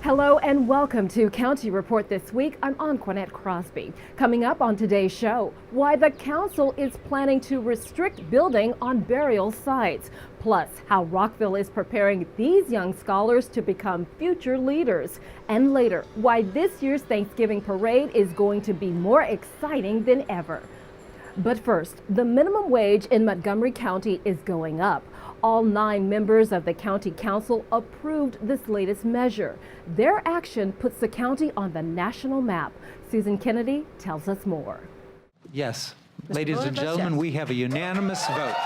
Hello and welcome to County Report this week. I'm Anquanette Crosby. Coming up on today's show, why the council is planning to restrict building on burial sites. Plus, how Rockville is preparing these young scholars to become future leaders. And later, why this year's Thanksgiving parade is going to be more exciting than ever. But first, the minimum wage in Montgomery County is going up. All 9 members of the county council approved this latest measure. Their action puts the county on the national map. Susan Kennedy tells us more. Yes. Ladies and gentlemen, we have a unanimous vote.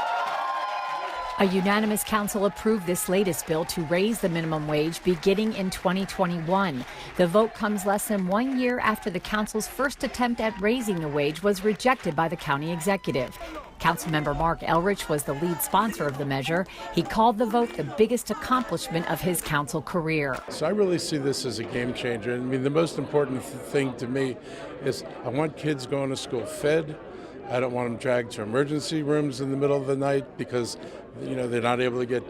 A unanimous council approved this latest bill to raise the minimum wage beginning in 2021. The vote comes less than 1 year after the council's first attempt at raising the wage was rejected by the county executive. Councilmember Mark Elrich was the lead sponsor of the measure. He called the vote the biggest accomplishment of his council career. So I really see this as a game changer. I mean, the most important thing to me is I want kids going to school fed. I don't want them dragged to emergency rooms in the middle of the night because, you know, they're not able to get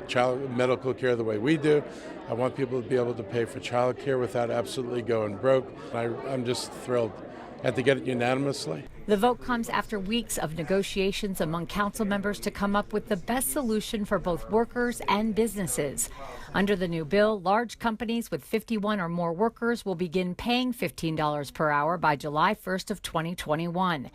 medical care the way we do. I want people to be able to pay for child care without absolutely going broke. I'm just thrilled. I had to get it unanimously. The vote comes after weeks of negotiations among council members to come up with the best solution for both workers and businesses. Under the new bill, large companies with 51 or more workers will begin paying $15 per hour by July 1st of 2021.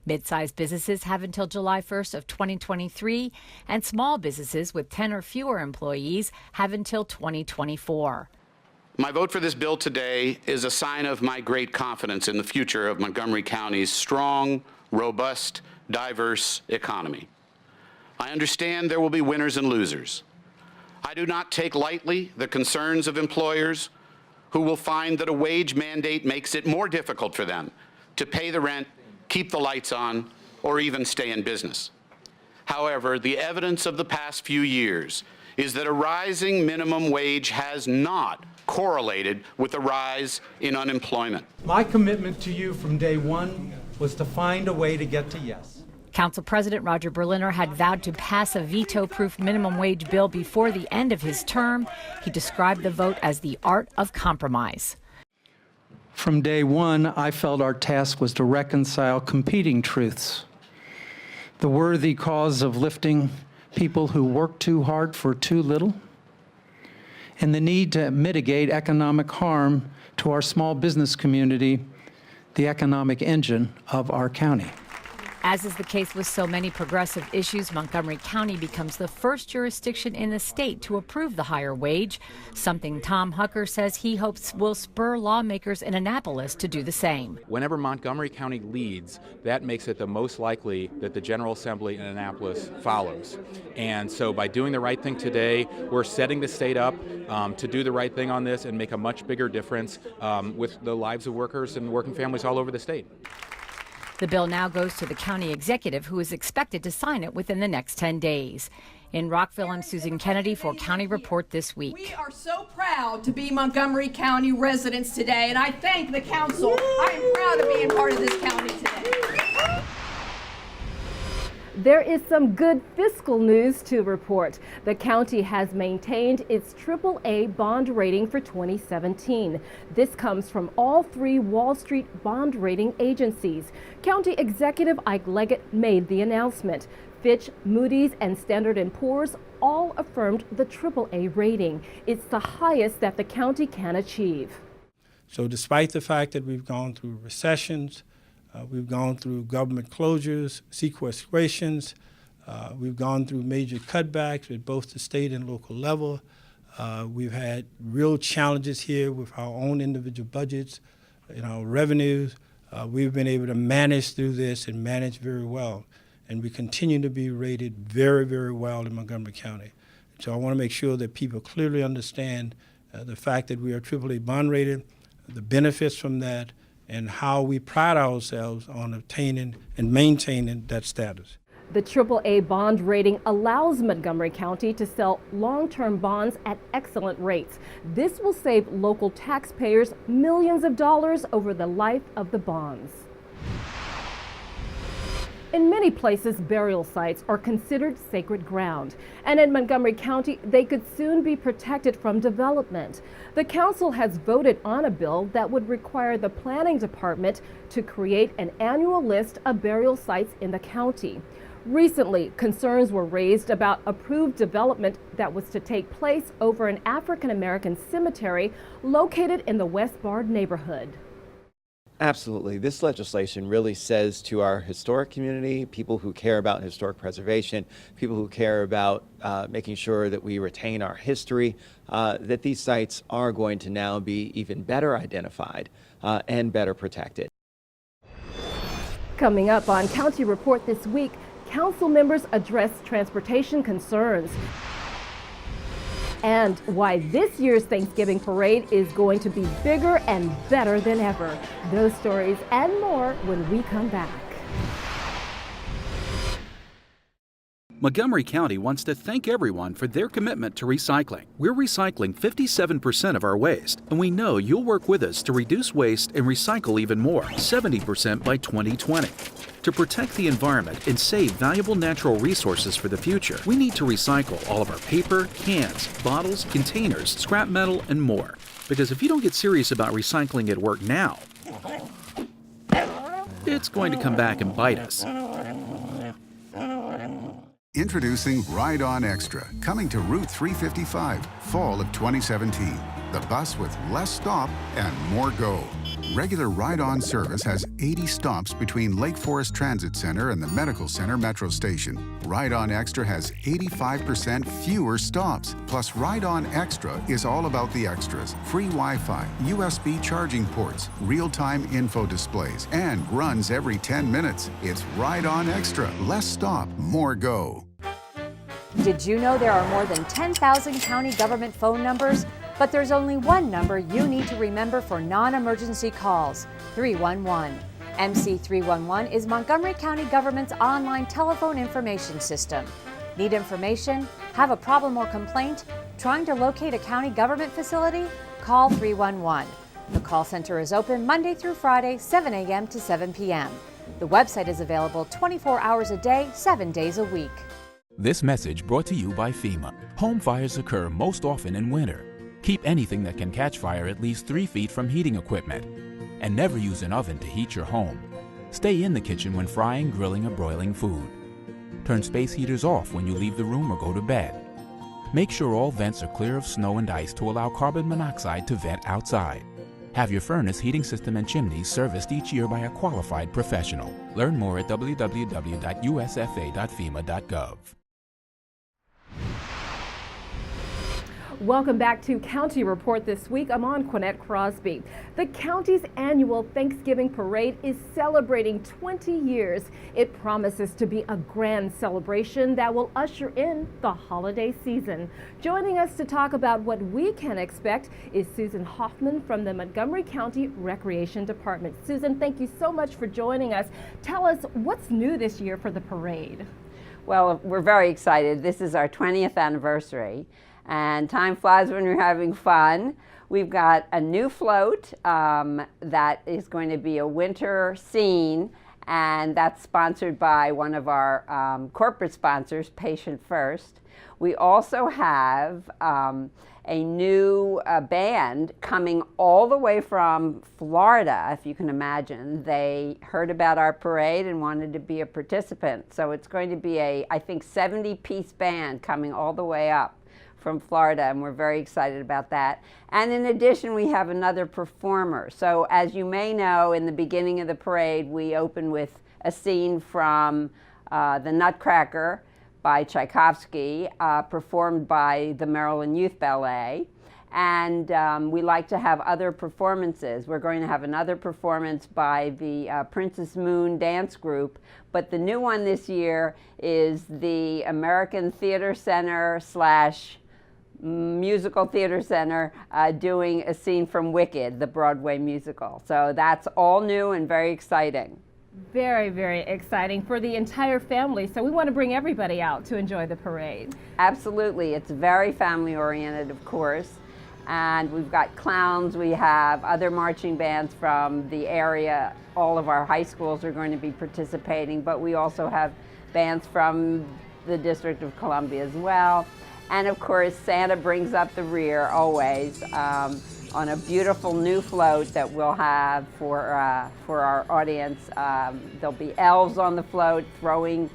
Mid-sized businesses have until July 1st of 2023, and small businesses with 10 or fewer employees have until 2024. My vote for this bill today is a sign of my great confidence in the future of Montgomery County's strong, robust, diverse economy. I understand there will be winners and losers. I do not take lightly the concerns of employers who will find that a wage mandate makes it more difficult for them to pay the rent, keep the lights on, or even stay in business. However, the evidence of the past few years is that a rising minimum wage has not correlated with a rise in unemployment. My commitment to you from day one was to find a way to get to yes. Council President Roger Berliner had vowed to pass a veto-proof minimum wage bill before the end of his term. He described the vote as the art of compromise. From day one, I felt our task was to reconcile competing truths. The worthy cause of lifting people who work too hard for too little, and the need to mitigate economic harm to our small business community, the economic engine of our county. As is the case with so many progressive issues, Montgomery County becomes the first jurisdiction in the state to approve the higher wage, something Tom Hucker says he hopes will spur lawmakers in Annapolis to do the same. Whenever Montgomery County leads, that makes it the most likely that the General Assembly in Annapolis follows. And so by doing the right thing today, we're setting the state up to do the right thing on this and make a much bigger difference with the lives of workers and working families all over the state. The bill now goes to the county executive, who is expected to sign it within the next 10 days. In Rockville, I'm Susan Kennedy for County Report This Week. We are so proud to be Montgomery County residents today, and I thank the council. I am proud of being part of this county today. There is some good fiscal news to report. The county has maintained its AAA bond rating for 2017. This comes from all 3 Wall Street bond rating agencies. County Executive Ike Leggett made the announcement. Fitch, Moody's, and Standard & Poor's all affirmed the AAA rating. It's the highest that the county can achieve. So despite the fact that we've gone through recessions, we've gone through government closures, sequestrations. We've gone through major cutbacks at both the state and local level. We've had real challenges here with our own individual budgets and our revenues. We've been able to manage through this and manage very well. And we continue to be rated very, very well in Montgomery County. So I want to make sure that people clearly understand the fact that we are AAA bond rated, the benefits from that, and how we pride ourselves on obtaining and maintaining that status. The AAA bond rating allows Montgomery County to sell long-term bonds at excellent rates. This will save local taxpayers millions of dollars over the life of the bonds. In many places, burial sites are considered sacred ground, and in Montgomery County, they could soon be protected from development. The council has voted on a bill that would require the planning department to create an annual list of burial sites in the county. Recently, concerns were raised about approved development that was to take place over an African American cemetery located in the West Bard neighborhood. Absolutely. This legislation really says to our historic community, people who care about historic preservation, people who care about making sure that we retain our history, that these sites are going to now be even better identified and better protected. Coming up on County Report this week, council members address transportation concerns and why this year's Thanksgiving parade is going to be bigger and better than ever. Those stories and more when we come back. Montgomery County wants to thank everyone for their commitment to recycling. We're recycling 57% of our waste, and we know you'll work with us to reduce waste and recycle even more, 70% by 2020. To protect the environment and save valuable natural resources for the future, we need to recycle all of our paper, cans, bottles, containers, scrap metal, and more. Because if you don't get serious about recycling at work now, it's going to come back and bite us. Introducing Ride On Extra, coming to Route 355, fall of 2017. The bus with less stop and more go. Regular Ride On service has 80 stops between Lake Forest Transit Center and the Medical Center Metro Station. Ride On Extra has 85% fewer stops. Plus, Ride On Extra is all about the extras. Free Wi-Fi, USB charging ports, real-time info displays, and runs every 10 minutes. It's Ride On Extra. Less stop, more go. Did you know there are more than 10,000 county government phone numbers? But there's only one number you need to remember for non-emergency calls, 311. MC311 is Montgomery County government's online telephone information system. Need information? Have a problem or complaint? Trying to locate a county government facility? Call 311. The call center is open Monday through Friday, 7 a.m. to 7 p.m. The website is available 24 hours a day, 7 days a week. This message brought to you by FEMA. Home fires occur most often in winter. Keep anything that can catch fire at least 3 feet from heating equipment. And never use an oven to heat your home. Stay in the kitchen when frying, grilling, or broiling food. Turn space heaters off when you leave the room or go to bed. Make sure all vents are clear of snow and ice to allow carbon monoxide to vent outside. Have your furnace, heating system, and chimneys serviced each year by a qualified professional. Learn more at www.usfa.fema.gov. Welcome back to County Report this week. I'm Anquanette Crosby. The county's annual Thanksgiving parade is celebrating 20 years. It promises to be a grand celebration that will usher in the holiday season. Joining us to talk about what we can expect is Susan Hoffman from the Montgomery County Recreation Department. Susan, thank you so much for joining us. Tell us what's new this year for the parade. Well, we're very excited. This is our 20th anniversary. And time flies when you're having fun. We've got a new float that is going to be a winter scene, and that's sponsored by one of our corporate sponsors, Patient First. We also have a new band coming all the way from Florida, if you can imagine. They heard about our parade and wanted to be a participant. So it's going to be a, I think, 70-piece band coming all the way up from Florida, and we're very excited about that. And in addition, we have another performer. So as you may know, in the beginning of the parade, we open with a scene from The Nutcracker by Tchaikovsky, performed by the Maryland Youth Ballet. And we like to have other performances. We're going to have another performance by the Princess Moon Dance Group, but the new one this year is the American Theater Center / Musical Theater Center doing a scene from Wicked, the Broadway musical. So that's all new and very exciting. Very, very exciting for the entire family. So we want to bring everybody out to enjoy the parade. Absolutely. It's very family oriented, of course. And we've got clowns, we have other marching bands from the area. All of our high schools are going to be participating, but we also have bands from the District of Columbia as well. And of course, Santa brings up the rear always on a beautiful new float that we'll have for our audience. There'll be elves on the float throwing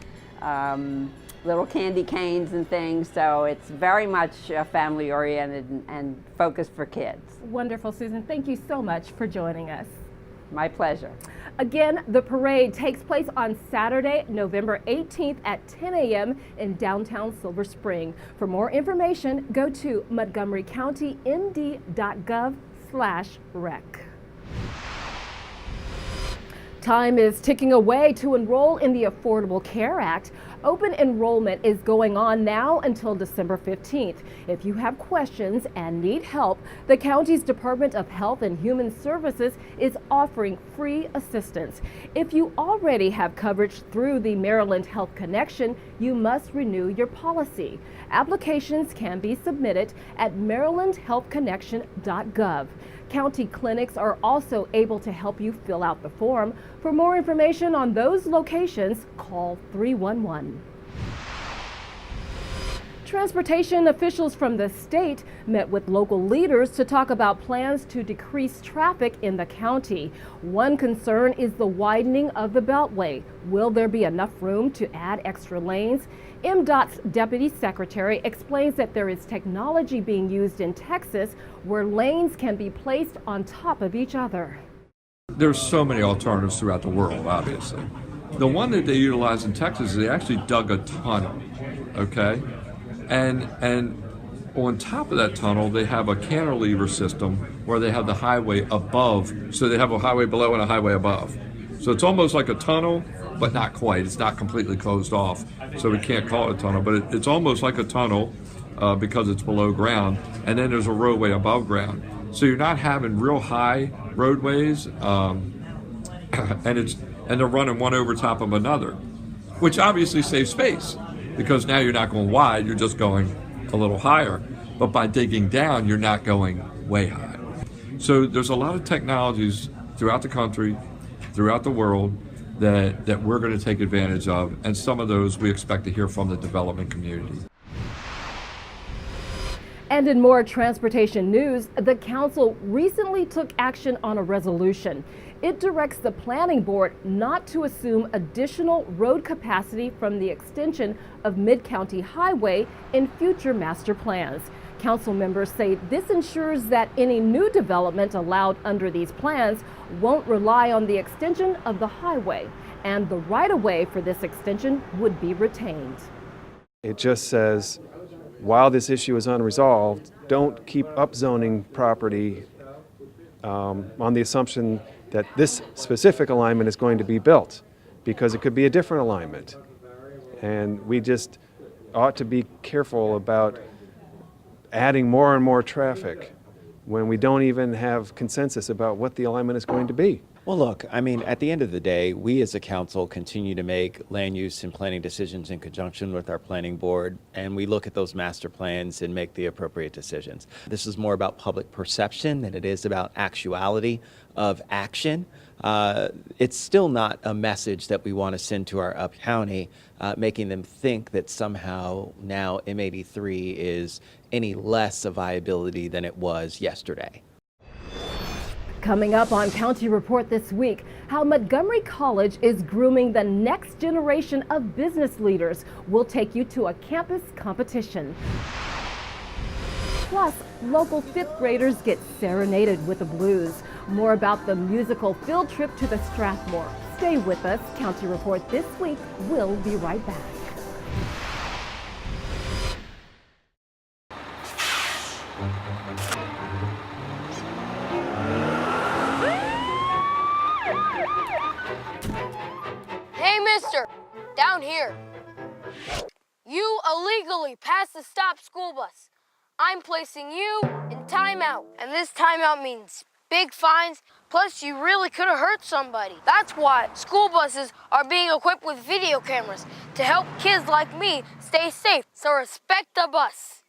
little candy canes and things, so it's very much family oriented and focused for kids. Wonderful, Susan. Thank you so much for joining us. My pleasure. Again, the parade takes place on Saturday, November 18th at 10 a.m. in downtown Silver Spring. For more information, go to montgomerycountynd.gov/rec. Time is ticking away to enroll in the Affordable Care Act. Open enrollment is going on now until December 15th. If you have questions and need help, the county's Department of Health and Human Services is offering free assistance. If you already have coverage through the Maryland Health Connection, you must renew your policy. Applications can be submitted at marylandhealthconnection.gov. County clinics are also able to help you fill out the form. For more information on those locations, call 311. Transportation officials from the state met with local leaders to talk about plans to decrease traffic in the county. One concern is the widening of the Beltway. Will there be enough room to add extra lanes? MDOT's Deputy Secretary explains that there is technology being used in Texas where lanes can be placed on top of each other. There's so many alternatives throughout the world, obviously. The one that they utilize in Texas is they actually dug a tunnel, okay? And on top of that tunnel, they have a cantilever system where they have the highway above. So they have a highway below and a highway above. So it's almost like a tunnel, but not quite. It's not completely closed off, so we can't call it a tunnel. But it's almost like a tunnel because it's below ground. And then there's a roadway above ground. So you're not having real high roadways, and they're running one over top of another, which obviously saves space. Because now you're not going wide, you're just going a little higher. But by digging down, you're not going way high. So there's a lot of technologies throughout the country, throughout the world, that we're going to take advantage of. And some of those we expect to hear from the development community. And in more transportation news, the council recently took action on a resolution. It directs the planning board not to assume additional road capacity from the extension of Mid-County Highway in future master plans. Council members say this ensures that any new development allowed under these plans won't rely on the extension of the highway, and the right-of-way for this extension would be retained. It just says, while this issue is unresolved, don't keep upzoning property on the assumption that this specific alignment is going to be built, because it could be a different alignment. And we just ought to be careful about adding more and more traffic when we don't even have consensus about what the alignment is going to be. Well, look, I mean, at the end of the day, we as a council continue to make land use and planning decisions in conjunction with our planning board, and we look at those master plans and make the appropriate decisions. This is more about public perception than it is about actuality of action. It's still not a message that we want to send to our up county, making them think that somehow now M83 is any less a viability than it was yesterday. Coming up on County Report this week, how Montgomery College is grooming the next generation of business leaders. We'll take you to a campus competition. Plus, local fifth graders get serenaded with the blues. More about the musical field trip to the Strathmore. Stay with us. County Report this week. We'll be right back. Hey, mister, down here. You illegally passed the stop school bus. I'm placing you in timeout, and this timeout means big fines, plus you really could have hurt somebody. That's why school buses are being equipped with video cameras to help kids like me stay safe, so respect the bus.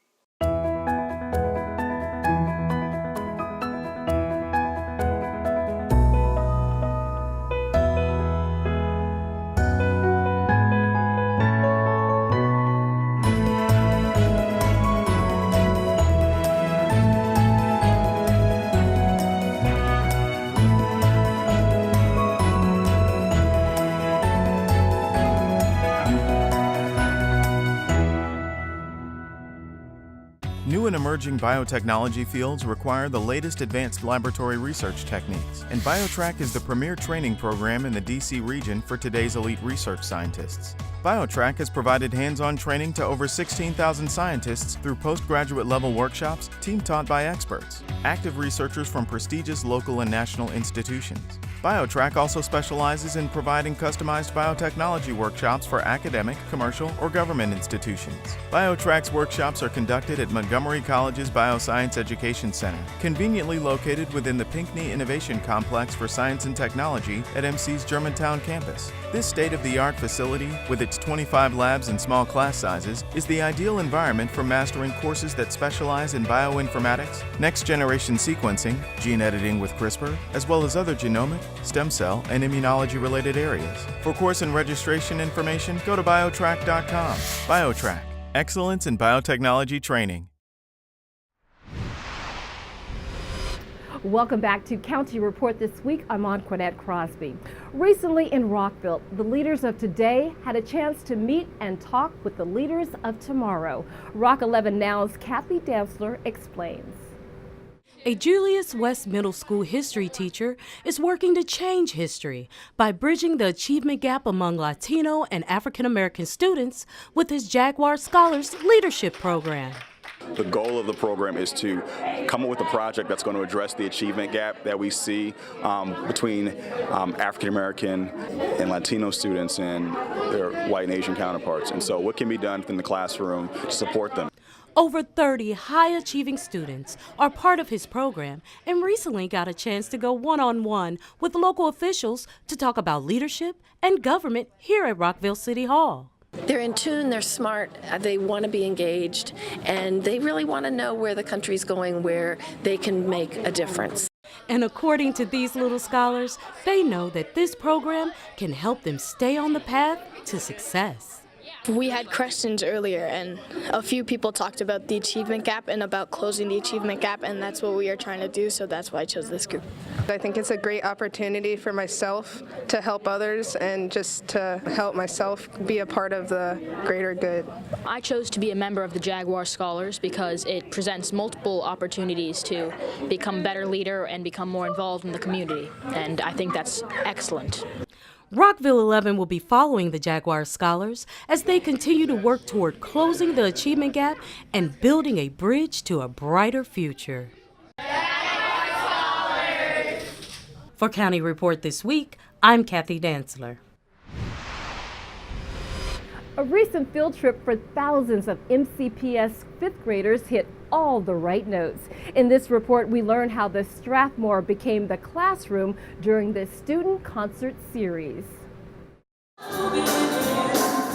New and emerging biotechnology fields require the latest advanced laboratory research techniques, and BioTrack is the premier training program in the DC region for today's elite research scientists. BioTrack has provided hands-on training to over 16,000 scientists through postgraduate level workshops, team taught by experts, active researchers from prestigious local and national institutions. BioTrack also specializes in providing customized biotechnology workshops for academic, commercial, or government institutions. BioTrack's workshops are conducted at Montgomery College's Bioscience Education Center, conveniently located within the Pinckney Innovation Complex for Science and Technology at MC's Germantown campus. This state-of-the-art facility, with its 25 labs and small class sizes, is the ideal environment for mastering courses that specialize in bioinformatics, next-generation sequencing, gene editing with CRISPR, as well as other genomic, stem cell, and immunology-related areas. For course and registration information, go to biotrack.com. BioTrack, excellence in biotechnology training. Welcome back to County Report this week. I'm Anquanette Crosby. Recently in Rockville, the leaders of today had a chance to meet and talk with the leaders of tomorrow. Rock 11 Now's Kathy Dantzler explains. A Julius West Middle School history teacher is working to change history by bridging the achievement gap among Latino and African American students with his Jaguar Scholars Leadership Program. The goal of the program is to come up with a project that's going to address the achievement gap that we see between African American and Latino students and their white and Asian counterparts. And so what can be done in the classroom to support them? Over 30 high-achieving students are part of his program and recently got a chance to go one-on-one with local officials to talk about leadership and government here at Rockville City Hall. They're in tune, they're smart, they want to be engaged, and they really want to know where the country's going, where they can make a difference. And according to these little scholars, they know that this program can help them stay on the path to success. We had questions earlier, and a few people talked about the achievement gap and about closing the achievement gap, and that's what we are trying to do, so that's why I chose this group. I think it's a great opportunity for myself to help others and just to help myself be a part of the greater good. I chose to be a member of the Jaguar Scholars because it presents multiple opportunities to become a better leader and become more involved in the community, and I think that's excellent. Rockville 11 will be following the Jaguar Scholars as they continue to work toward closing the achievement gap and building a bridge to a brighter future. For County Report this week, I'm Kathy Dantzler. A recent field trip for thousands of MCPS fifth graders hit all the right notes. In this report, we learn how the Strathmore became the classroom during the student concert series.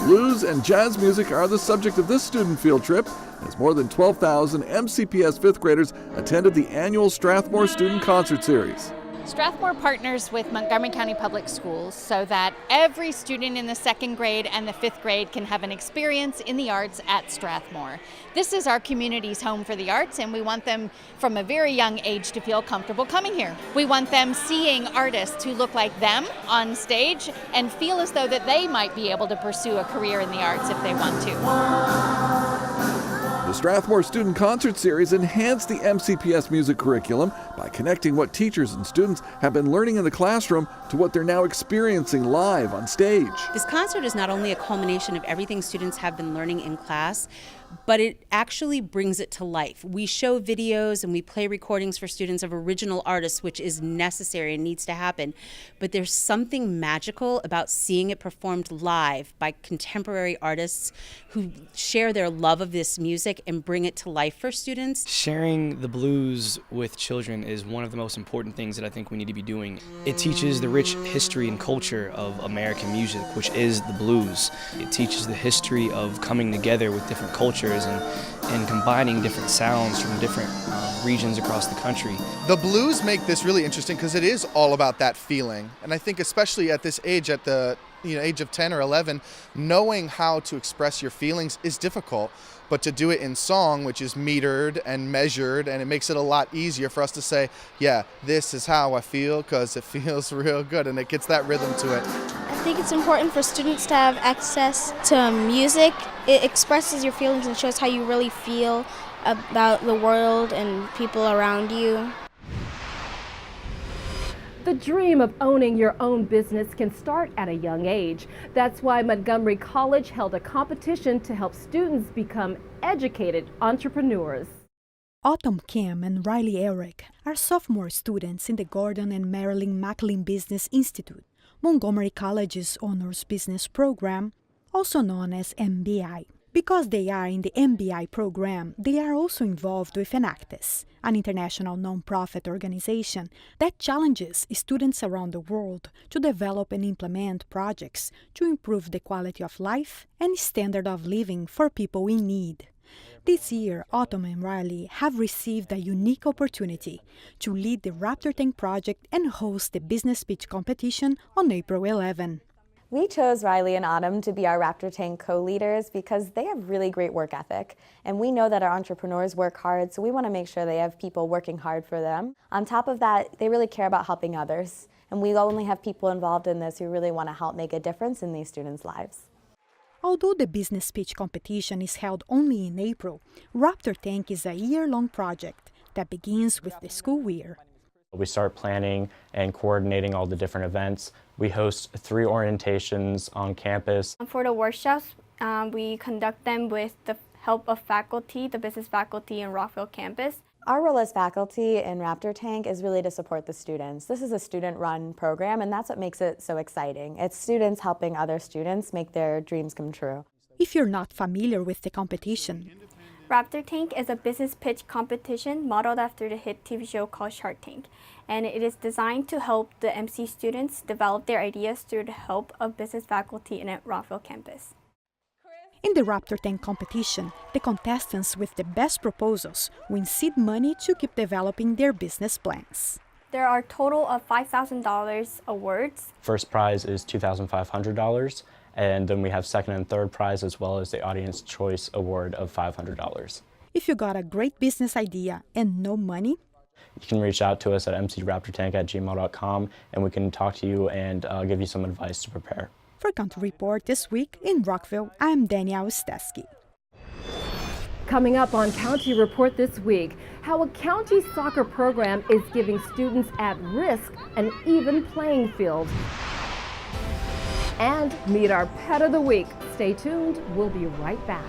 Blues and jazz music are the subject of this student field trip, as more than 12,000 MCPS fifth graders attended the annual Strathmore Student Concert Series. Strathmore partners with Montgomery County Public Schools so that every student in the second grade and the fifth grade can have an experience in the arts at Strathmore. This is our community's home for the arts, and we want them from a very young age to feel comfortable coming here. We want them seeing artists who look like them on stage and feel as though that they might be able to pursue a career in the arts if they want to. The Strathmore Student Concert Series enhanced the MCPS music curriculum by connecting what teachers and students have been learning in the classroom to what they're now experiencing live on stage. This concert is not only a culmination of everything students have been learning in class, but it actually brings it to life. We show videos and we play recordings for students of original artists, which is necessary and needs to happen. But there's something magical about seeing it performed live by contemporary artists who share their love of this music and bring it to life for students. Sharing the blues with children is one of the most important things that I think we need to be doing. It teaches the rich history and culture of American music, which is the blues. It teaches the history of coming together with different cultures and combining different sounds from different regions across the country. The blues make this really interesting because it is all about that feeling. And I think especially at this age, at the age of 10 or 11, knowing how to express your feelings is difficult. But to do it in song, which is metered and measured, and it makes it a lot easier for us to say, yeah, this is how I feel because it feels real good, and it gets that rhythm to it. I think it's important for students to have access to music. It expresses your feelings and shows how you really feel, about the world and people around you. The dream of owning your own business can start at a young age. That's why Montgomery College held a competition to help students become educated entrepreneurs. Autumn Kim and Riley Eric are sophomore students in the Gordon and Marilyn Macklin Business Institute, Montgomery College's honors business program, also known as MBI. Because they are in the MBI program, they are also involved with Enactus, an international nonprofit organization that challenges students around the world to develop and implement projects to improve the quality of life and standard of living for people in need. This year, Autumn and Riley have received a unique opportunity to lead the Raptor Tank project and host the business pitch competition on April 11. We chose Riley and Autumn to be our Raptor Tank co-leaders because they have really great work ethic. And we know that our entrepreneurs work hard, so we want to make sure they have people working hard for them. On top of that, they really care about helping others. And we only have people involved in this who really want to help make a difference in these students' lives. Although the business pitch competition is held only in April, Raptor Tank is a year-long project that begins with the school year. We start planning and coordinating all the different events. We host 3 orientations on campus. For the workshops, we conduct them with the help of faculty, the business faculty in Rockville campus. Our role as faculty in Raptor Tank is really to support the students. This is a student-run program, and that's what makes it so exciting. It's students helping other students make their dreams come true. If you're not familiar with the competition, Raptor Tank is a business pitch competition modeled after the hit TV show called Shark Tank, and it is designed to help the MC students develop their ideas through the help of business faculty in Rockville campus. In the Raptor Tank competition, the contestants with the best proposals win seed money to keep developing their business plans. There are a total of $5,000 awards. First prize is $2,500, and then we have second and third prize as well as the Audience Choice Award of $500. If you got a great business idea and no money, you can reach out to us at mcraptortank@gmail.com and we can talk to you and give you some advice to prepare. For County Report this week in Rockville, I'm Danielle Stesky. Coming up on County Report this week, how a county soccer program is giving students at risk an even playing field. And meet our pet of the week. Stay tuned, we'll be right back.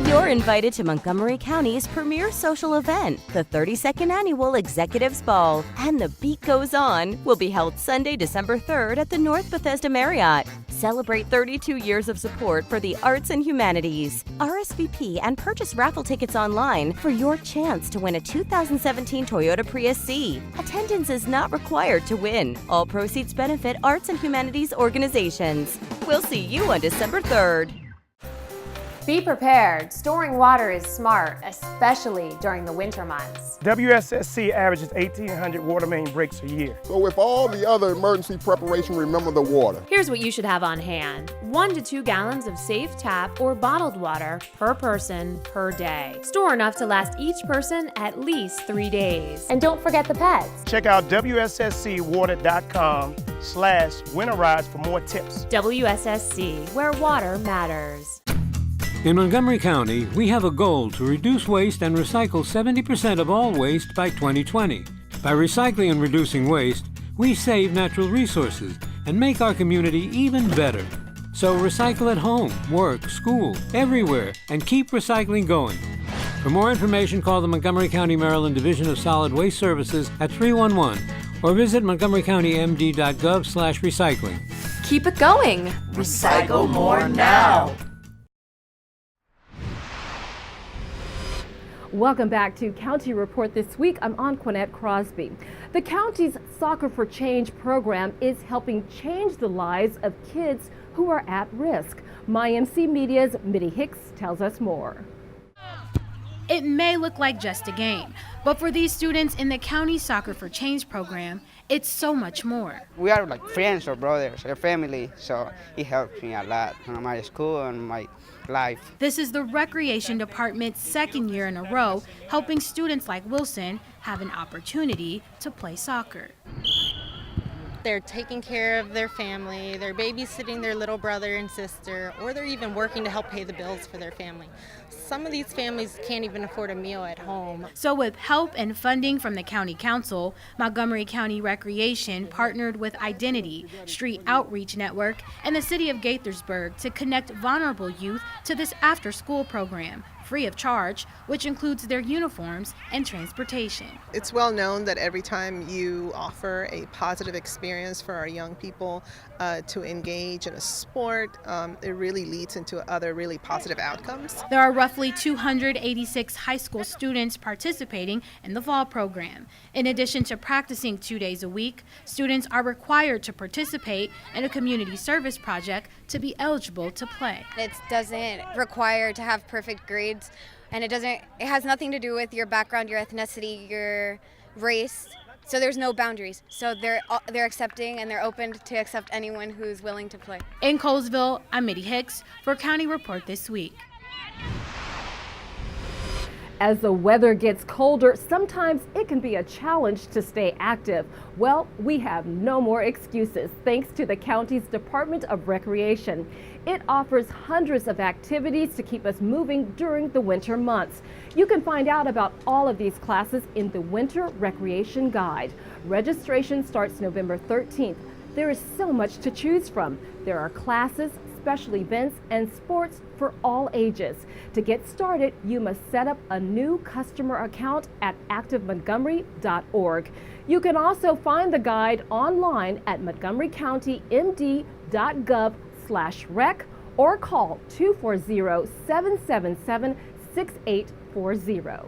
You're invited to Montgomery County's premier social event, the 32nd Annual Executives Ball. And the beat goes on will be held Sunday, December 3rd at the North Bethesda Marriott. Celebrate 32 years of support for the arts and humanities. RSVP and purchase raffle tickets online for your chance to win a 2017 Toyota Prius C. Attendance is not required to win. All proceeds benefit arts and humanities organizations. We'll see you on December 3rd. Be prepared. Storing water is smart, especially during the winter months. WSSC averages 1,800 water main breaks a year. So with all the other emergency preparation, remember the water. Here's what you should have on hand. 1 to 2 gallons of safe tap or bottled water per person per day. Store enough to last each person at least 3 days. And don't forget the pets. Check out WSSCwater.com/winterize for more tips. WSSC, where water matters. In Montgomery County, we have a goal to reduce waste and recycle 70% of all waste by 2020. By recycling and reducing waste, we save natural resources and make our community even better. So recycle at home, work, school, everywhere, and keep recycling going. For more information, call the Montgomery County, Maryland Division of Solid Waste Services at 311 or visit montgomerycountymd.gov/recycling. Keep it going. Recycle more now. Welcome back to County Report this week. I'm Anquanette Crosby. The county's Soccer for Change program is helping change the lives of kids who are at risk. MyMC Media's Mitty Hicks tells us more. It may look like just a game, but for these students in the county Soccer for Change program, it's so much more. We are like friends or brothers or family, so it helps me a lot in my school and my life. This is the Recreation Department's second year in a row helping students like Wilson have an opportunity to play soccer. They're taking care of their family, they're babysitting their little brother and sister, or they're even working to help pay the bills for their family. Some of these families can't even afford a meal at home. So with help and funding from the County Council, Montgomery County Recreation partnered with Identity, Street Outreach Network, and the City of Gaithersburg to connect vulnerable youth to this after-school program, free of charge, which includes their uniforms and transportation. It's well known that every time you offer a positive experience for our young people to engage in a sport, it really leads into other really positive outcomes. There are roughly 286 high school students participating in the fall program. In addition to practicing 2 days a week, students are required to participate in a community service project to be eligible to play. It doesn't require to have perfect grades, and it has nothing to do with your background, your ethnicity, your race. So there's no boundaries. So they're accepting and they're open to accept anyone who's willing to play. In Colesville, I'm Mitty Hicks for County Report This Week. As the weather gets colder, sometimes it can be a challenge to stay active. Well, we have no more excuses thanks to the county's Department of Recreation. It offers hundreds of activities to keep us moving during the winter months. You can find out about all of these classes in the Winter Recreation Guide. Registration starts November 13th. There is so much to choose from. There are classes, special events, and sports for all ages. To get started, you must set up a new customer account at activemontgomery.org. You can also find the guide online at montgomerycountymd.gov/rec or call 240-777-6840.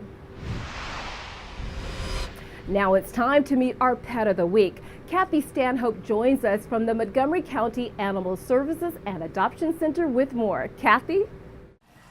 Now it's time to meet our Pet of the Week. Kathy Stanhope joins us from the Montgomery County Animal Services and Adoption Center with more. Kathy?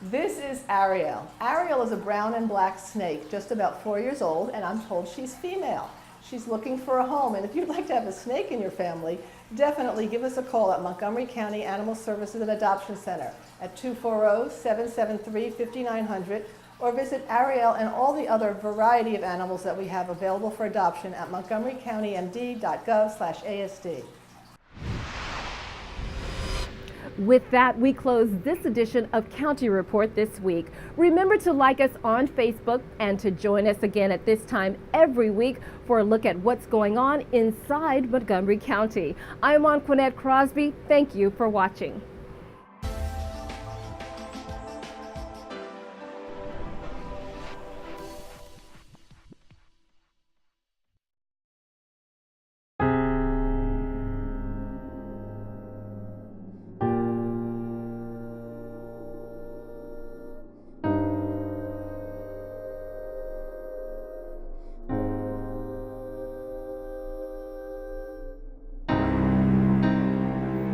This is Ariel. Ariel is a brown and black snake, just about 4 years old, and I'm told she's female. She's looking for a home, and if you'd like to have a snake in your family, definitely give us a call at Montgomery County Animal Services and Adoption Center at 240-773-5900, or visit Ariel and all the other variety of animals that we have available for adoption at montgomerycountymd.gov/ASD. With that, we close this edition of County Report This Week. Remember to like us on Facebook and to join us again at this time every week for a look at what's going on inside Montgomery County. I'm Anquanette Crosby. Thank you for watching.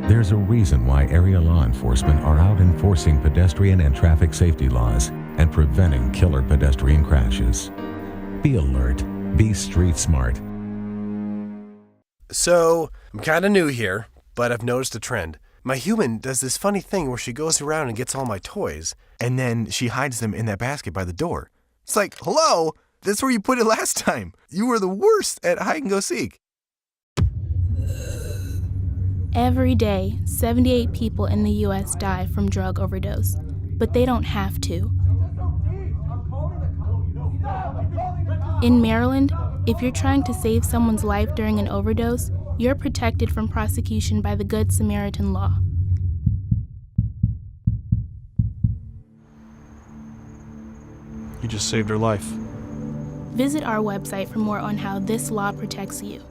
There's a reason why area law enforcement are out enforcing pedestrian and traffic safety laws and preventing killer pedestrian crashes. Be alert. Be street smart. So, I'm kind of new here, but I've noticed a trend. My human does this funny thing where she goes around and gets all my toys, and then she hides them in that basket by the door. It's like, hello, that's where you put it last time. You were the worst at hide and go seek. Every day, 78 people in the U.S. die from drug overdose, but they don't have to. In Maryland, if you're trying to save someone's life during an overdose, you're protected from prosecution by the Good Samaritan law. You just saved her life. Visit our website for more on how this law protects you.